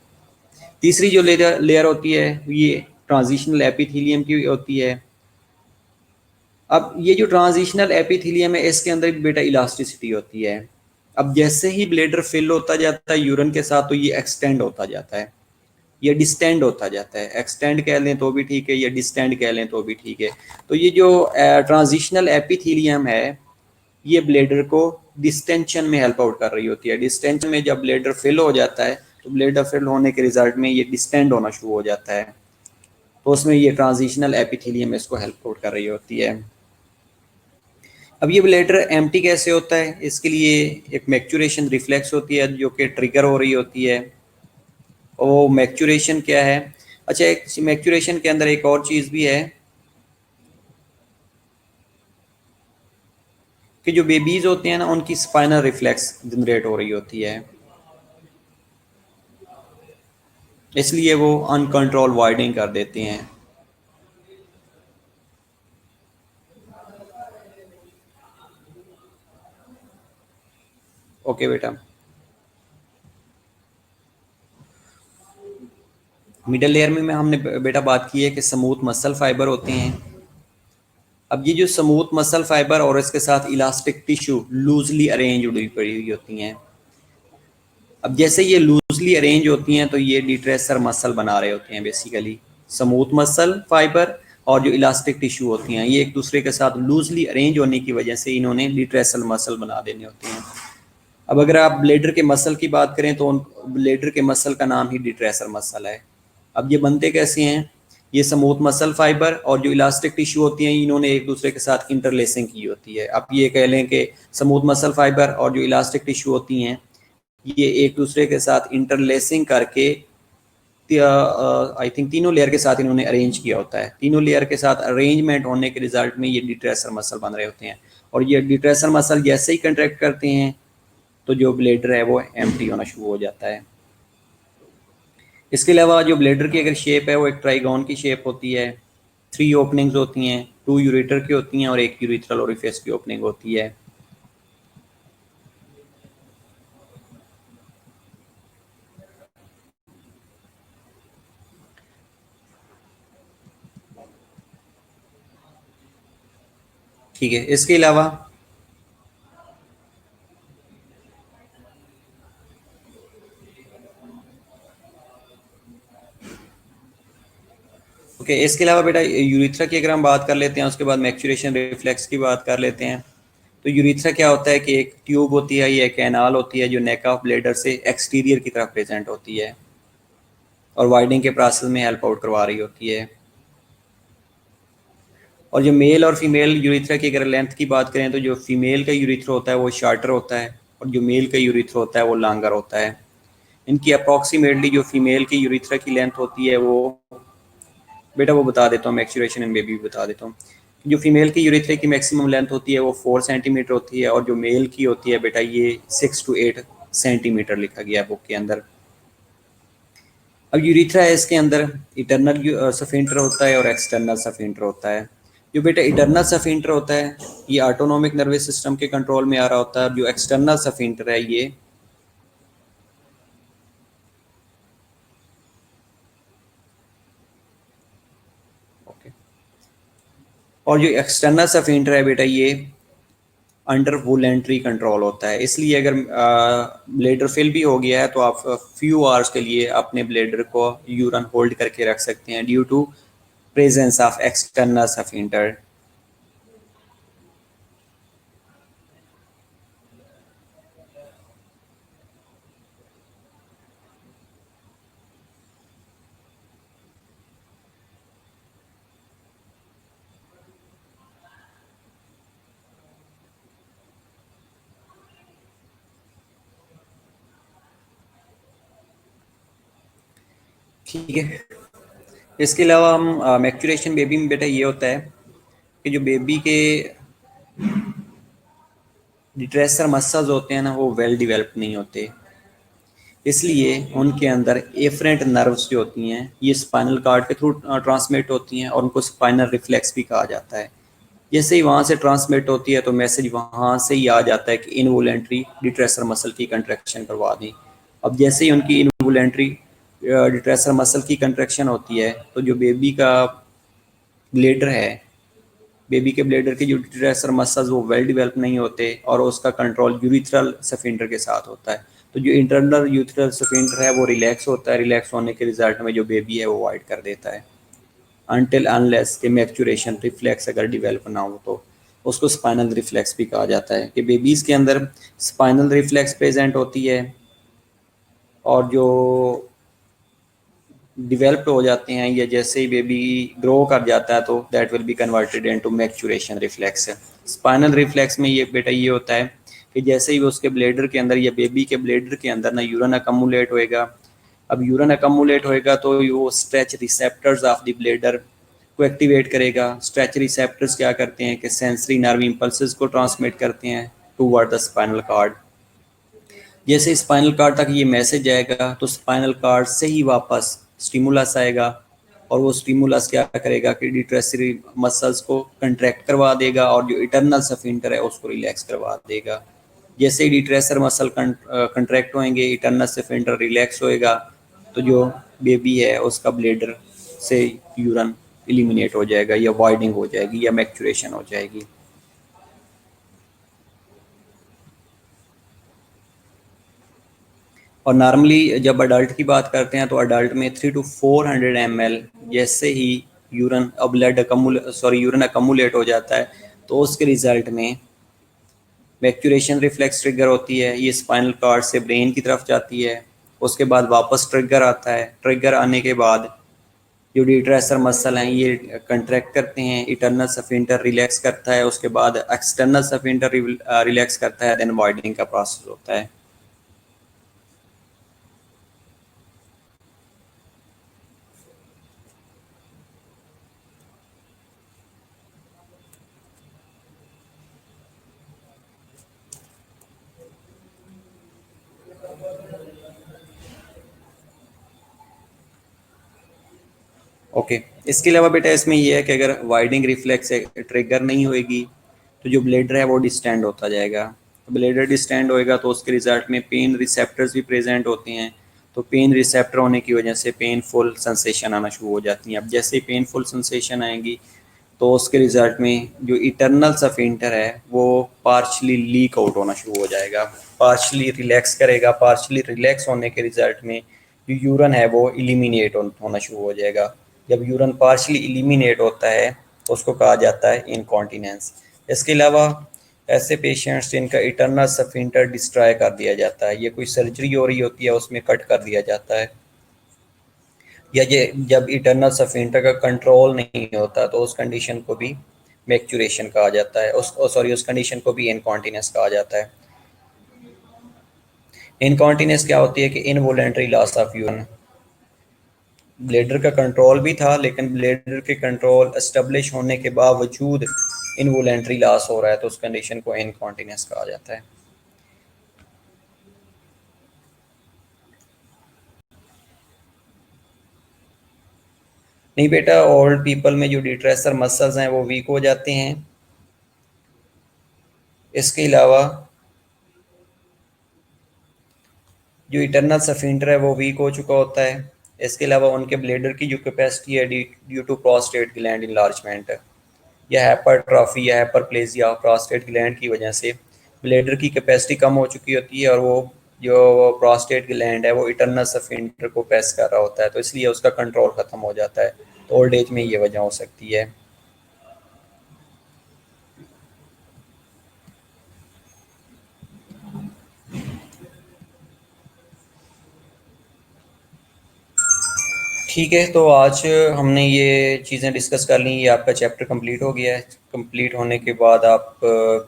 तीसरी जो लेयर होती है ये ट्रांजिशनल एपिथेलियम की होती है। अब ये जो ट्रांजिशनल एपिथेलियम है इसके अंदर भी बेटा इलास्टिसिटी होती है। अब जैसे ही ब्लैडर फिल होता जाता है यूरिन के साथ, तो ये एक्सटेंड होता जाता है, ये डिस्टेंड होता जाता है। एक्सटेंड कह लें तो भी ठीक है, या डिस्टेंड कह लें तो भी ठीक है। तो ये जो ट्रांजिशनल एपिथेलियम है ये ब्लैडर को डिस्टेंशन में हेल्प आउट कर रही होती है। डिस्टेंशन में जब ब्लैडर फिल हो जाता है, तो ब्लैडर फिल होने के रिजल्ट में ये डिस्टेंड होना शुरू हो जाता है, तो उसमें ये ट्रांजिशनल एपिथेलियम इसको हेल्प आउट कर रही होती है। अब ये ब्लैडर एम्प्टी कैसे होता है? इसके लिए एक मैक्चुरेशन रिफ्लेक्स होती है जो कि ट्रिगर हो रही होती है। और मैक्चुरेशन क्या है? अच्छा, एक मैक्चुरेशन के अंदर एक और चीज़ भी है कि जो बेबीज होते हैं ना उनकी स्पाइनल रिफ्लेक्स जनरेट हो रही होती है, इसलिए वो अनकंट्रोल वाइडिंग कर देते हैं। ओके बेटा, मिडल लेयर में हमने बेटा बात की है कि स्मूथ मसल फाइबर होते हैं। अब ये जो स्मूथ मसल फाइबर और इसके साथ इलास्टिक टिश्यू लूजली अरेंज हुई पड़ी हुई होती हैं। अब जैसे ये लूजली अरेंज होती हैं तो ये डिट्रेसर मसल बना रहे होते हैं बेसिकली। स्मूथ मसल फाइबर और जो इलास्टिक टिश्यू होती हैं ये एक दूसरे के साथ लूजली अरेंज होने की वजह से इन्होंने डिट्रेसल मसल बना देने होते हैं। अब अगर आप ब्लेडर के मसल की बात करें तो ब्लेडर के मसल का नाम ही डिट्रेसर मसल है। अब ये बनते कैसे हैं? ये स्मूथ मसल फाइबर और जो इलास्टिक टिश्यू होती हैं इन्होंने एक दूसरे के साथ इंटरलेसिंग की होती है। आप ये कह लें कि स्मूथ मसल फाइबर और जो इलास्टिक टिश्यू होती हैं ये एक दूसरे के साथ इंटरलेसिंग करके आई थिंक तीनों लेयर के साथ इन्होंने अरेंज किया होता है। तीनों लेयर के साथ अरेंजमेंट होने के रिजल्ट में ये डिट्रेसर मसल बन रहे होते हैं। और ये डिट्रेसर मसल जैसे ही कंट्रैक्ट करते हैं तो जो ब्लेडर है वो एम्प्टी होना शुरू हो जाता है। इसके अलावा जो ब्लेडर की अगर शेप है वो एक ट्राइगोन की शेप होती है। 3 ओपनिंग्स होती हैं, 2 यूरेटर की होती हैं और एक यूरिथ्रल ओरिफिस की ओपनिंग होती है। ठीक है, इसके अलावा ओके इसके अलावा बेटा यूरिथ्रा की अगर हम बात कर लेते हैं उसके बाद मैक्चुरेशन रिफ्लेक्स की बात कर लेते हैं। तो यूरिथ्रा क्या होता है कि एक ट्यूब होती है, ये कैनाल होती है जो नेक ऑफ ब्लेडर से एक्सटीरियर की तरफ प्रेजेंट होती है और वाइडनिंग के प्रोसेस में हेल्प आउट करवा रही होती है। और जो मेल और फीमेल यूरिथ्रा की अगर लेंथ की बात करें तो जो फीमेल का यूरिथ्रा होता है वो शार्टर होता है और जो मेल का यूरिथ्रा होता है वो लॉन्गर होता है। इनकी अप्रॉक्सीमेटली जो फीमेल की यूरिथ्रा की लेंथ होती है वो बेटा वो बता देता हूँ, मैक्चुरेशन इन बेबी भी बता देता हूँ। जो फीमेल की यूरिथ्रा की मैक्सिमम लेंथ होती है वो 4 सेंटीमीटर होती है और जो मेल की होती है बेटा ये 6 to 8 सेंटीमीटर लिखा गया है बुक के अंदर। अब यूरिथ्रा है इसके अंदर इंटरनल सफिंटर होता है और एक्सटर्नल सफिंटर होता है। जो बेटा इंटरनल सफिंटर होता है ये ऑटोनोमिक नर्वस सिस्टम के कंट्रोल में आ रहा होता है। जो एक्सटर्नल सफिंटर है ये और जो एक्सटर्नल सफिंटर है बेटा ये अंडर वोलेंट्री कंट्रोल होता है। इसलिए अगर ब्लेडर फिल भी हो गया है तो आप फ्यू आवर्स के लिए अपने ब्लेडर को यूरन होल्ड करके रख सकते हैं due to presence of external sphincter. ठीक है, इसके अलावा हम मैक्चुरेशन बेबी में बेटा ये होता है कि जो बेबी के डिट्रेसर मसल्स होते हैं ना वो वेल डिवेल्प नहीं होते, इसलिए उनके अंदर एफरेंट नर्व्स जो होती हैं ये स्पाइनल कार्ड के थ्रू ट्रांसमिट होती हैं और उनको स्पाइनल रिफ्लेक्स भी कहा जाता है। जैसे ही वहाँ से ट्रांसमिट होती है तो मैसेज वहाँ से ही आ जाता है कि इनवोलेंट्री डिट्रेसर मसल की कंट्रैक्शन करवा दी। अब जैसे ही उनकी इनवोलेंट्री डिट्रेसर मसल की कंट्रैक्शन होती है तो जो बेबी का ब्लेडर है, बेबी के ब्लेडर के जो डिट्रेसर मसल्स वो वेल डिवेल्प नहीं होते और उसका कंट्रोल यूरिथ्रल सफिंटर के साथ होता है। तो जो इंटरनल यूरिथ्रल सफिंटर है वो रिलैक्स होता है, रिलैक्स होने के रिजल्ट में जो बेबी है वो वाइड कर देता है अनटिल अनलेस के मैक्चुरेशन रिफ्लेक्स अगर डिवेल्प ना हो तो उसको स्पाइनल रिफ्लेक्स भी कहा जाता है कि बेबीज़ के अंदर स्पाइनल रिफ्लेक्स प्रेजेंट होती है और जो डिवेल्प्ड हो जाते हैं या जैसे ही बेबी ग्रो कर जाता है तो that will be converted into मैक्चुरेशन reflex. Spinal reflex में ये बेटा ये होता है कि जैसे ही उसके ब्लेडर के अंदर या बेबी के ब्लेडर के अंदर ना यूरन अकमुलेट होएगा। अब यूरन अकमुलेट होएगा तो वो stretch receptors of the bladder को एक्टिवेट करेगा। स्ट्रेच रिसेप्टर्स क्या करते हैं कि सेंसरी नर्व इम्पल्सेस को ट्रांसमिट करते हैं टूवर्ड द स्पाइनल कार्ड। जैसे स्पाइनल कार्ड तक ये मैसेज आएगा तो स्पाइनल कार्ड से ही वापस स्टिमुलस आएगा और वो स्टिमुलस क्या करेगा कि डिट्रेसरी मसल्स को कंट्रैक्ट करवा देगा और जो इंटरनल सफिंटर है उसको रिलैक्स करवा देगा। जैसे ही डिट्रेसर मसल कंट्रैक्ट होंगे, इटरनस एफिंटर रिलैक्स होएगा, तो जो बेबी है उसका ब्लेडर से यूरन एलिमिनेट हो जाएगा, या वाइडिंग हो जाएगी, या मैक्चुरेशन हो जाएगी। और नॉर्मली जब अडल्ट की बात करते हैं तो अडल्ट में 300 to 400 ml जैसे ही यूरन अकमुलेट हो जाता है, तो उसके रिजल्ट में मैक्चुरेशन रिफ्लेक्स ट्रिगर होती है, ये स्पाइनल कार्ड से ब्रेन की तरफ जाती है। उसके बाद वापस ट्रिगर आता है, ट्रिगर आने के बाद जो डिट्रेसर मसल हैं ये कंट्रैक्ट करते हैं, इंटरनल सफिंटर रिलैक्स करता है, उसके बाद एक्सटर्नल सफिंटर रिलैक्स करता है, देन वाइडनिंग का प्रोसेस होता है। ओके, इसके अलावा बेटा इसमें यह है कि अगर वाइडिंग रिफ्लेक्स ट्रिगर नहीं होएगी तो जो ब्लेडर है वो डिस्टेंड होता जाएगा। तो ब्लेडर डिस्टेंड होएगा तो उसके रिजल्ट में पेन रिसेप्टर्स भी प्रेजेंट होते हैं। तो पेन रिसेप्टर होने की वजह से पेनफुल सेंसेशन आना शुरू हो जाती हैं। अब जैसे ही पेनफुल सेंसेशन आएंगी तो उसके रिजल्ट में जो इटरनल सफिंटर है वो पार्शली लीक आउट होना शुरू हो जाएगा, पार्शली रिलैक्स करेगा। पार्शली रिलैक्स होने के रिजल्ट में जो यूरन है वो इलिमिनेट होना शुरू हो जाएगा। जब यूरन पार्शली इलिमिनेट होता है तो उसको कहा जाता है इनकॉन्टिनेंस। इसके अलावा ऐसे पेशेंट्स जिनका इटरनल सफिंटर डिस्ट्रॉय कर दिया जाता है, ये कोई सर्जरी हो रही होती है उसमें कट कर दिया जाता है, या ये जब इटरनल सफिंटर का कंट्रोल नहीं होता तो उस कंडीशन को भी मैक्चुरेशन कहा जाता है, उस कंडीशन को भी इनकॉन्टिनेंस कहा जाता है। इनकॉन्टिनेंस क्या होती है कि involuntary loss of urine. Bladder का कंट्रोल भी था लेकिन ब्लेडर के कंट्रोल एस्टेब्लिश होने के बावजूद इनवॉलेंटरी लॉस हो रहा है, तो उस कंडीशन को इनकॉन्टिनेंस कहा जाता है। नहीं बेटा, ओल्ड पीपल में जो डिट्रेसर मसल्स हैं वो वीक हो जाते हैं। इसके अलावा जो इंटरनल सफिंटर है वो वीक हो चुका होता है। इसके अलावा उनके ब्लेडर की जो कैपेसिटी है due to prostate gland enlargement या हाइपरट्रॉफी या हाइपरप्लेजिया प्रोस्टेट ग्लैंड की वजह से ब्लेडर की कैपेसिटी कम हो चुकी होती है, और वो जो प्रोस्टेट ग्लैंड है वो इंटरनल सफिंटर को प्रेस कर रहा होता है, तो इसलिए उसका कंट्रोल ख़त्म हो जाता है। तो ओल्ड एज में ये वजह हो सकती है। ठीक है, तो आज हमने ये चीज़ें डिस्कस कर ली। ये आपका चैप्टर कंप्लीट हो गया है। कंप्लीट होने के बाद आप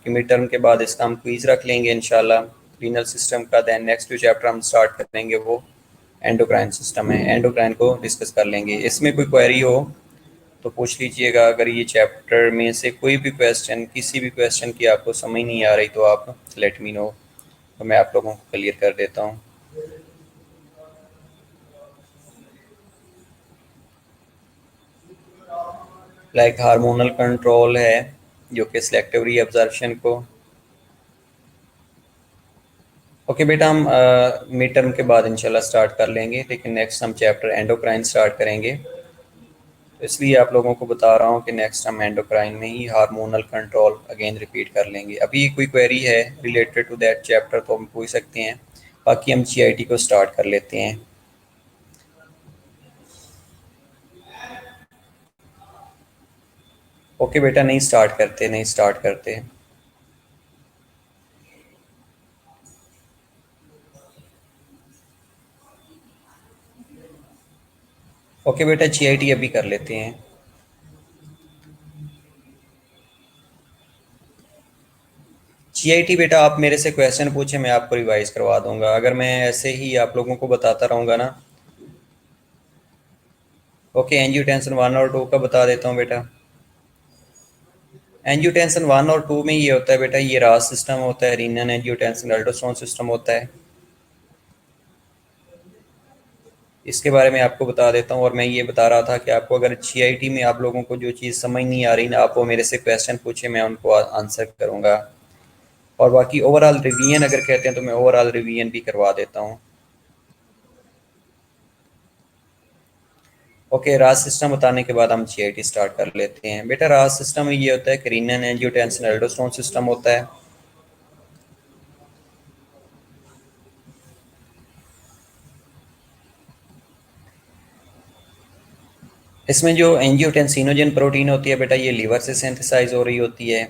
मिड टर्म के बाद इसका हम क्विज़ रख लेंगे इंशाल्लाह रीनल सिस्टम का। दैन नेक्स्ट जो चैप्टर हम स्टार्ट करेंगे वो एंडोक्राइन सिस्टम है, एंडोक्राइन को डिस्कस कर लेंगे। इसमें कोई क्वेरी हो तो पूछ लीजिएगा। अगर ये चैप्टर में से कोई भी क्वेश्चन, किसी भी क्वेश्चन की आपको समझ नहीं आ रही तो आप लेट मी नो, तो मैं आप लोगों को क्लियर कर देता हूँ। लाइक हार्मोनल कंट्रोल है जो कि सिलेक्टिव रीअब्जॉर्प्शन को। ओके बेटा, हम मिड टर्म के बाद इंशाल्लाह स्टार्ट कर लेंगे, लेकिन नेक्स्ट हम चैप्टर एंडोक्राइन स्टार्ट करेंगे। तो इसलिए आप लोगों को बता रहा हूँ कि नेक्स्ट हम एंडोक्राइन में ही हार्मोनल कंट्रोल अगेन रिपीट कर लेंगे। अभी कोई क्वेरी है रिलेटेड टू दैट चैप्टर तो हम पूछ सकते हैं, बाकी हम जीआईटी को स्टार्ट कर लेते हैं। ओके बेटा, नहीं स्टार्ट करते, नहीं स्टार्ट करते। ओके बेटा, जीआईटी अभी कर लेते हैं। जीआईटी बेटा आप मेरे से क्वेश्चन पूछे, मैं आपको रिवाइज करवा दूंगा। अगर मैं ऐसे ही आप लोगों को बताता रहूँगा ना। ओके, एंजियोटेंसिन 1 और 2 का बता देता हूँ बेटा। एंजियोटेंसिन 1 और 2 में ये होता है बेटा, ये रास सिस्टम होता है, रीनन एंजियोटेंसिन अल्ट्रासाउंड सिस्टम होता है। इसके बारे में आपको बता देता हूँ। और मैं ये बता रहा था कि आपको अगर जीआईटी में आप लोगों को जो चीज़ समझ नहीं आ रही ना, आप वो मेरे से क्वेश्चन पूछे, मैं उनको आंसर करूँगा। और बाकी ओवरऑल रिवीजन अगर कहते हैं तो मैं ओवरऑल रिवीजन भी करवा देता हूँ। ओके, राज सिस्टम बताने के बाद हम जीआईटी स्टार्ट कर लेते हैं। बेटा राज सिस्टम में ये होता है करीनन एंजियोटेंसिन एल्डोस्टेरोन सिस्टम होता है। इसमें जो एंजियोटेंसिनोजन प्रोटीन होती है बेटा, ये लीवर से सिंथेसाइज हो रही होती है,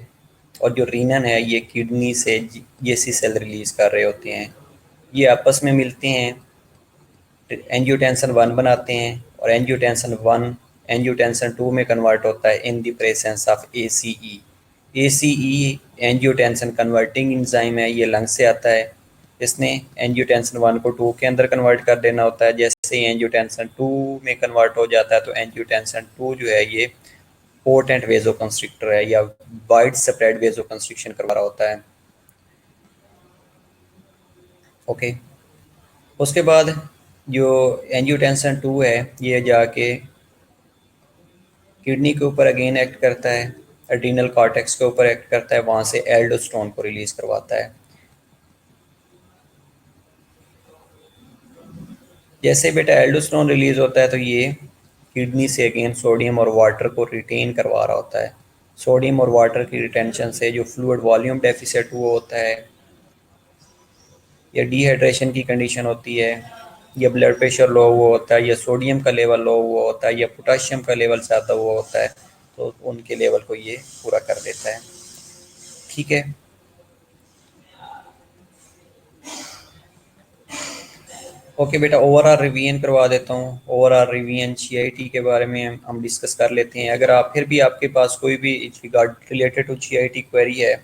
और जो रीनन है ये किडनी से ये सी सेल रिलीज कर रहे होते हैं। ये आपस में मिलते हैं, एंजियोटेंसिन 1 बनाते हैं, और एंजियोटेंसिन 1 एंजियोटेंसिन 2 में कन्वर्ट होता है in the presence of ACE. ACE angiotensin converting enzyme है, ये लंग से आता है। इसने एंजियोटेंसिन 1 को 2 के अंदर कन्वर्ट कर देना होता है। जैसे ही एंजियोटेंसिन 2 में कन्वर्ट हो जाता है तो एंजियोटेंसिन 2 जो है ये पोटेंट वेजोकंस्ट्रिक्टर है, या वाइड स्प्रेड वेजोकंस्ट्रिक्शन करवा रहा होता है। ओके, उसके बाद जो एंजियोटेंसिन 2 है ये जाके किडनी के ऊपर अगेन एक्ट करता है, एड्रीनल कॉर्टेक्स के ऊपर एक्ट करता है, वहाँ से एल्डोस्टेरोन को रिलीज करवाता है। जैसे बेटा एल्डोस्टेरोन रिलीज होता है तो ये किडनी से अगेन सोडियम और वाटर को रिटेन करवा रहा होता है। सोडियम और वाटर की रिटेंशन से जो फ्लूइड वॉल्यूम डेफिसिट वो होता है, या डिहाइड्रेशन की कंडीशन होती है, या ब्लड प्रेशर लो हुआ होता है, या सोडियम का लेवल लो हुआ होता है, या पोटाशियम का लेवल ज़्यादा हुआ होता है, तो उनके लेवल को ये पूरा कर देता है। ठीक है। ओके बेटा, ओवरऑल रिवीजन करवा देता हूँ। ओवरऑल रिवीजन जीआईटी के बारे में हम डिस्कस कर लेते हैं। अगर आप फिर भी आपके पास कोई भी regard related to GIT query है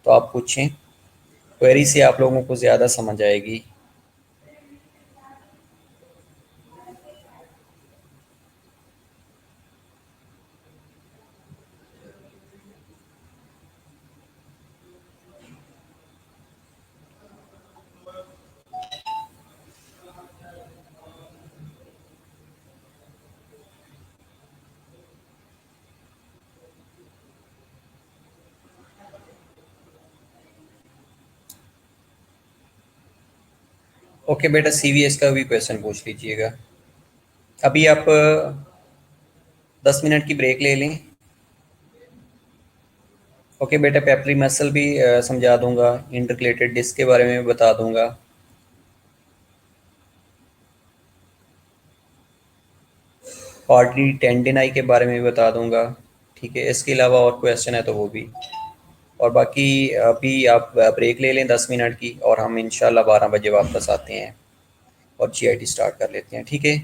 तो आप पूछें। क्वेरी से आप लोगों को ज़्यादा समझ आएगी। ओके बेटा, सीवीएस का भी क्वेश्चन पूछ लीजिएगा। अभी आप 10 मिनट की ब्रेक ले लें। ओके बेटा, पेपरी मसल भी समझा दूंगा, इंटरक्लेटेड डिस्क के बारे में बता दूंगा। पॉटली टेंडिनाई के बारे में भी बता दूंगा। ठीक है, इसके अलावा और क्वेश्चन है तो वो भी। और बाकी अभी आप ब्रेक ले लें 10 मिनट की, और हम इंशाल्लाह 12 बजे वापस आते हैं और जीआईटी स्टार्ट कर लेते हैं। ठीक है।